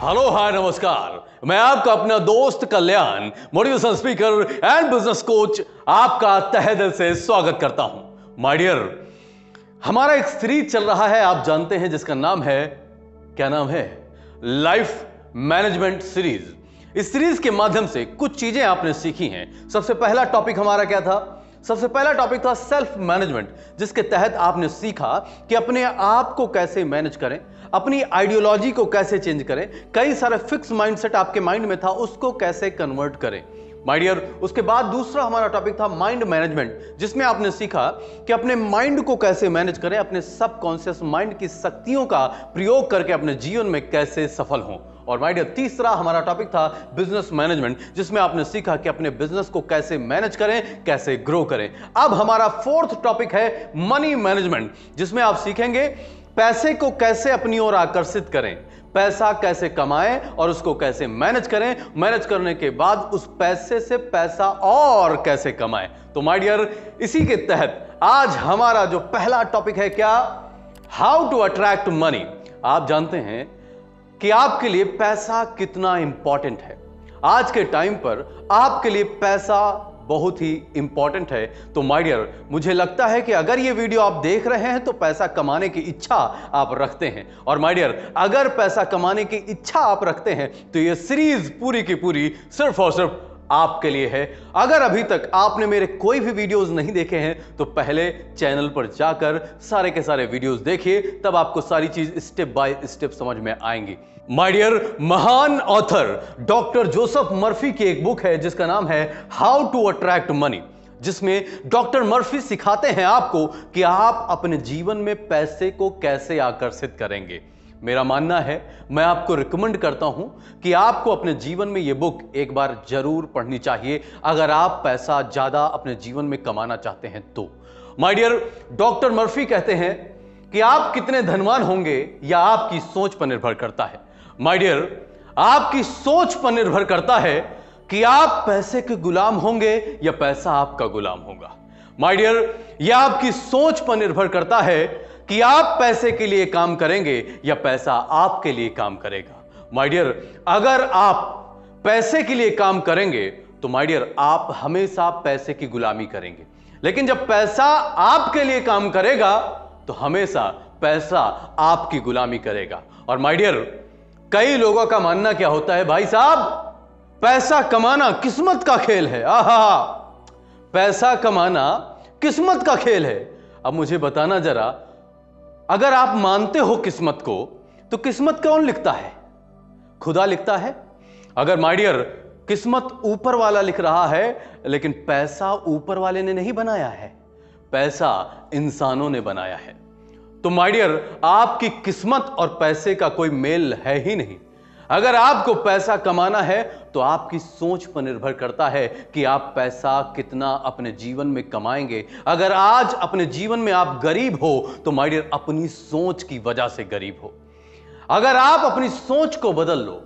Hello hi नमस्कार, मैं आपका अपना दोस्त Kalyan, motivational speaker and business coach, आपका तहे दिल से स्वागत करता हूं। माय डियर, हमारा एक सीरीज चल रहा है, आप जानते हैं, जिसका नाम है, क्या नाम है? Life management series. इस सीरीज के माध्यम से कुछ चीजें आपने सीखी हैं। सबसे पहला टॉपिक हमारा क्या था? सबसे पहला टॉपिक था सेल्फ मैनेजमेंट, जिसके तहत आपने सीखा कि अपने आप को कैसे मैनेज करें, अपनी आइडियोलॉजी को कैसे चेंज करें, कई सारे फिक्स माइंडसेट आपके माइंड में था, उसको कैसे कन्वर्ट करें। माय डियर, उसके बाद दूसरा हमारा टॉपिक था माइंड मैनेजमेंट, जिसमें आपने सीखा कि अपने माइंड को कैसे मैनेज करें, अपने सबकॉन्शियस माइंड की शक्तियों का प्रयोग करके अपने जीवन में कैसे सफल हों। और माय डियर, तीसरा हमारा टॉपिक था बिजनेस मैनेजमेंट, जिसमें आपने सीखा कि अपने बिजनेस को कैसे मैनेज करें, कैसे ग्रो करें। अब हमारा फोर्थ टॉपिक है मनी मैनेजमेंट, जिसमें आप सीखेंगे पैसे को कैसे अपनी ओर आकर्षित करें, पैसा कैसे कमाएं और उसको कैसे मैनेज करें, मैनेज करने के बाद उस पैसे से पैसा और कैसे कमाएं। तो माय डियर, इसी के तहत आज हमारा जो पहला टॉपिक है, क्या? How to attract money. आप जानते हैं कि आपके लिए पैसा कितना इंपॉर्टेंट है। आज के टाइम पर आपके लिए पैसा बहुत ही इंपॉर्टेंट है। तो माय डियर, मुझे लगता है कि अगर ये वीडियो आप देख रहे हैं तो पैसा कमाने की इच्छा आप रखते हैं। और माय डियर, अगर पैसा कमाने की इच्छा आप रखते हैं तो ये सीरीज पूरी की पूरी सिर्फ और सिर्फ आपके लिए है। अगर अभी तक आपने मेरे कोई भी वीडियोस नहीं देखे हैं तो पहले चैनल पर जाकर सारे के सारे वीडियोस देखिए, तब आपको सारी चीज स्टेप बाय स्टेप समझ में आएंगी। माय डियर, महान ऑथर डॉक्टर जोसेफ मर्फी की एक बुक है जिसका नाम है हाउ टू अट्रैक्ट मनी, जिसमें डॉक्टर मर्फी सिखाते हैं आपको कि आप अपने जीवन में पैसे को कैसे आकर्षित करेंगे। मेरा मानना है, मैं आपको रिकमेंड करता हूं कि आपको अपने जीवन में यह बुक एक बार जरूर पढ़नी चाहिए, अगर आप पैसा ज्यादा अपने जीवन में कमाना चाहते हैं तो। माय डियर, डॉक्टर मर्फी कहते हैं कि आप कितने धनवान होंगे या आपकी सोच पर निर्भर करता है। माय डियर, आपकी सोच पर निर्भर करता है कि आप पैसे के गुलाम होंगे या पैसा आपका गुलाम होगा। माय डियर, यह आपकी सोच पर निर्भर करता है कि आप पैसे के लिए काम करेंगे या पैसा आपके लिए काम करेगा। माय डियर, अगर आप पैसे के लिए काम करेंगे तो माय डियर, आप हमेशा पैसे की गुलामी करेंगे, लेकिन जब पैसा आपके लिए काम करेगा तो हमेशा पैसा आपकी गुलामी करेगा। और माय डियर, कई लोगों का मानना क्या होता है, भाई साहब पैसा कमाना किस्मत का खेल है। आहा, पैसा कमाना किस्मत का खेल है। अब मुझे बताना जरा, अगर आप मानते हो किस्मत को, तो किस्मत कौन लिखता है? खुदा लिखता है। अगर माय डियर, किस्मत ऊपर वाला लिख रहा है, लेकिन पैसा ऊपर वाले ने नहीं बनाया है, पैसा इंसानों ने बनाया है। तो माय डियर, आपकी किस्मत और पैसे का कोई मेल है ही नहीं। अगर आपको पैसा कमाना है तो आपकी सोच पर निर्भर करता है कि आप पैसा कितना अपने जीवन में कमाएंगे। अगर आज अपने जीवन में आप गरीब हो तो माय डियर, अपनी सोच की वजह से गरीब हो। अगर आप अपनी सोच को बदल लो,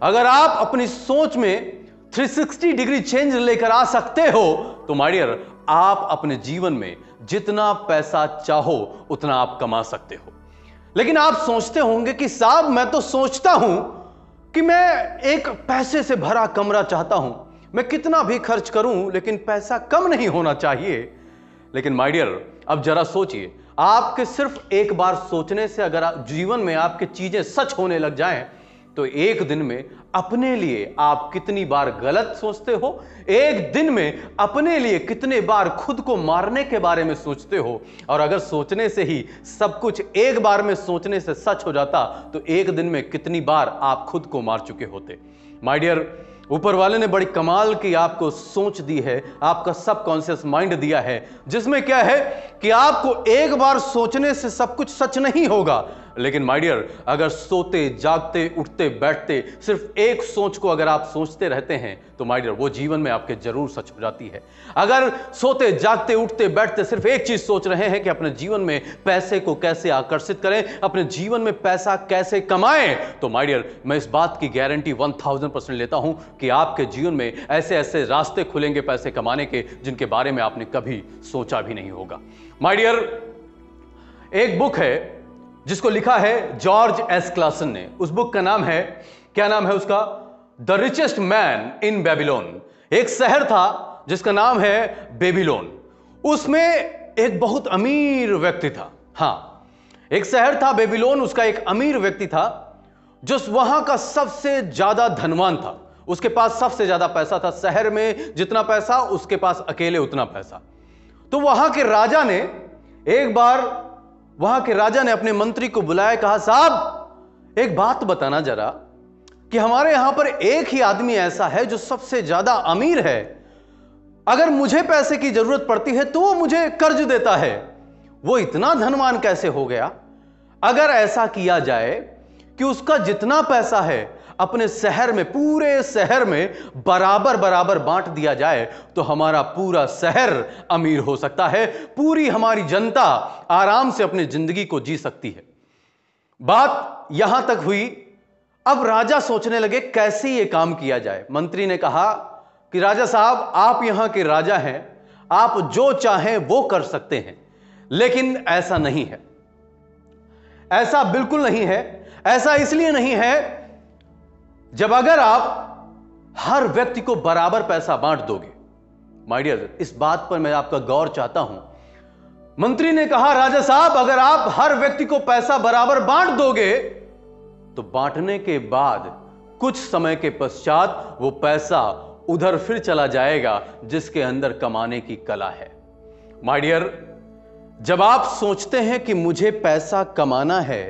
अगर आप अपनी सोच में 360 डिग्री चेंज लेकर आ सकते हो तो माय डियर, आप अपने जीवन में जितना पैसा चाहो उतना आप कमा सकते हो। लेकिन आप सोचते होंगे कि साहब, मैं तो सोचता हूं कि मैं एक पैसे से भरा कमरा चाहता हूं, मैं कितना भी खर्च करूं लेकिन पैसा कम नहीं होना चाहिए। लेकिन माय डियर, अब जरा सोचिए, आपके सिर्फ एक बार सोचने से अगर जीवन में आपकी चीजें सच होने लग जाएं तो एक दिन में अपने लिए आप कितनी बार गलत सोचते हो, एक दिन में अपने लिए कितने बार खुद को मारने के बारे में सोचते हो। और अगर सोचने से ही सब कुछ एक बार में सोचने से सच हो जाता तो एक दिन में कितनी बार आप खुद को मार चुके होते। माय डियर, ऊपर वाले ने बड़ी कमाल की आपको सोच दी है, आपका सबकॉन्शियस माइंड दिया है, जिसमें क्या है कि आपको एक बार सोचने से सब कुछ सच नहीं होगा। लेकिन माय डियर, अगर सोते जागते उठते बैठते सिर्फ एक सोच को अगर आप सोचते रहते हैं तो माय डियर, वो जीवन में आपके जरूर सच हो जाती है। अगर सोते जागते उठते बैठते सिर्फ एक चीज सोच रहे हैं कि अपने जीवन में पैसे को कैसे आकर्षित करें, अपने जीवन में पैसा कैसे कमाएं, तो माय डियर, मैं इस बात की गारंटी 1000% लेता हूं कि आपके जीवन में ऐसे ऐसे रास्ते खुलेंगे पैसे कमाने के जिनके बारे में आपने कभी सोचा भी नहीं होगा। माय डियर, एक बुक है जिसको लिखा है जॉर्ज एस क्लासन ने। उस बुक का नाम है क्या नाम है उसका? The richest man in Babylon. एक शहर था जिसका नाम है बेबीलोन। उसमें एक बहुत अमीर व्यक्ति था। हां, एक शहर था बेबीलोन, उसका एक अमीर व्यक्ति था जो वहां का सबसे ज्यादा धनवान था। उसके पास सबसे ज्यादा पैसा था। शहर में जितना पैसा, उसके पास अकेले उतना पैसा। तो वहां के राजा ने एक बार अपने मंत्री को बुलाया, कहा साहब एक बात बताना जरा कि हमारे यहां पर एक ही आदमी ऐसा है जो सबसे ज्यादा अमीर है। अगर मुझे पैसे की जरूरत पड़ती है तो वो मुझे कर्ज देता है। वो इतना धनवान कैसे हो गया? अगर ऐसा किया जाए कि उसका जितना पैसा है अपने शहर में, पूरे शहर में बराबर बराबर बांट दिया जाए तो हमारा पूरा शहर अमीर हो सकता है, पूरी हमारी जनता आराम से अपनी जिंदगी को जी सकती है। बात यहां तक हुई। अब राजा सोचने लगे कैसे यह काम किया जाए। मंत्री ने कहा कि राजा साहब, आप यहां के राजा हैं, आप जो चाहें वो कर सकते हैं, लेकिन ऐसा नहीं है। ऐसा बिल्कुल नहीं है। ऐसा इसलिए नहीं है, जब अगर आप हर व्यक्ति को बराबर पैसा बांट दोगे। माय डियर, इस बात पर मैं आपका गौर चाहता हूं। मंत्री ने कहा राजा साहब, अगर आप हर व्यक्ति को पैसा बराबर बांट दोगे तो बांटने के बाद कुछ समय के पश्चात वो पैसा उधर फिर चला जाएगा जिसके अंदर कमाने की कला है। माय डियर, जब आप सोचते हैं कि मुझे पैसा कमाना है,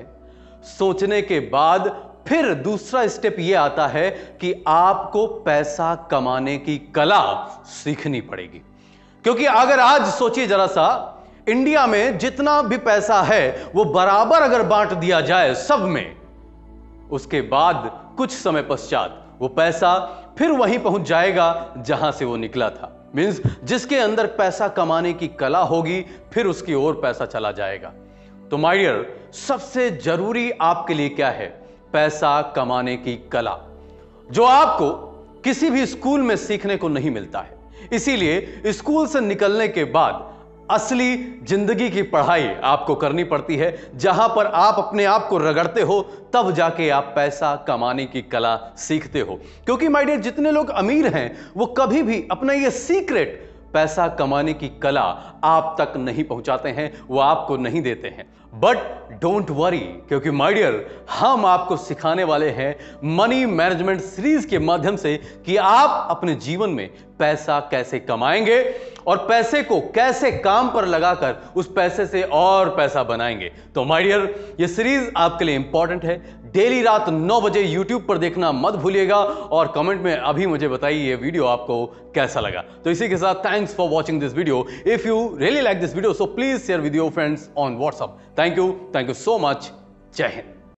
सोचने के बाद फिर दूसरा स्टेप यह आता है कि आपको पैसा कमाने की कला सीखनी पड़ेगी। क्योंकि अगर आज सोचिए जरा सा, इंडिया में जितना भी पैसा है वो बराबर अगर बांट दिया जाए सब में, उसके बाद कुछ समय पश्चात वो पैसा फिर वहीं पहुंच जाएगा जहां से वो निकला था। मींस जिसके अंदर पैसा कमाने की कला होगी फिर उसकी ओर पैसा चला जाएगा। तो माय डियर, सबसे जरूरी आपके लिए क्या है? पैसा कमाने की कला, जो आपको किसी भी स्कूल में सीखने को नहीं मिलता है। इसीलिए स्कूल से निकलने के बाद असली जिंदगी की पढ़ाई आपको करनी पड़ती है, जहां पर आप अपने आप को रगड़ते हो, तब जाके आप पैसा कमाने की कला सीखते हो। क्योंकि माय डियर, जितने लोग अमीर हैं वो कभी भी अपना ये सीक्रेट, पैसा कमाने की कला आप तक नहीं पहुंचाते हैं, वो आपको नहीं देते हैं। बट डोंट वरी, क्योंकि माय डियर, हम आपको सिखाने वाले हैं मनी मैनेजमेंट सीरीज के माध्यम से कि आप अपने जीवन में पैसा कैसे कमाएंगे और पैसे को कैसे काम पर लगाकर उस पैसे से और पैसा बनाएंगे। तो माय डियर, ये सीरीज आपके लिए इंपॉर्टेंट है। डेली रात 9 बजे YouTube पर देखना मत भूलिएगा और कमेंट में अभी मुझे बताइए ये वीडियो आपको कैसा लगा। तो इसी के साथ thanks for watching this video. If you really like this video so please share with your friends on WhatsApp। Thank you so much. जय हिंद।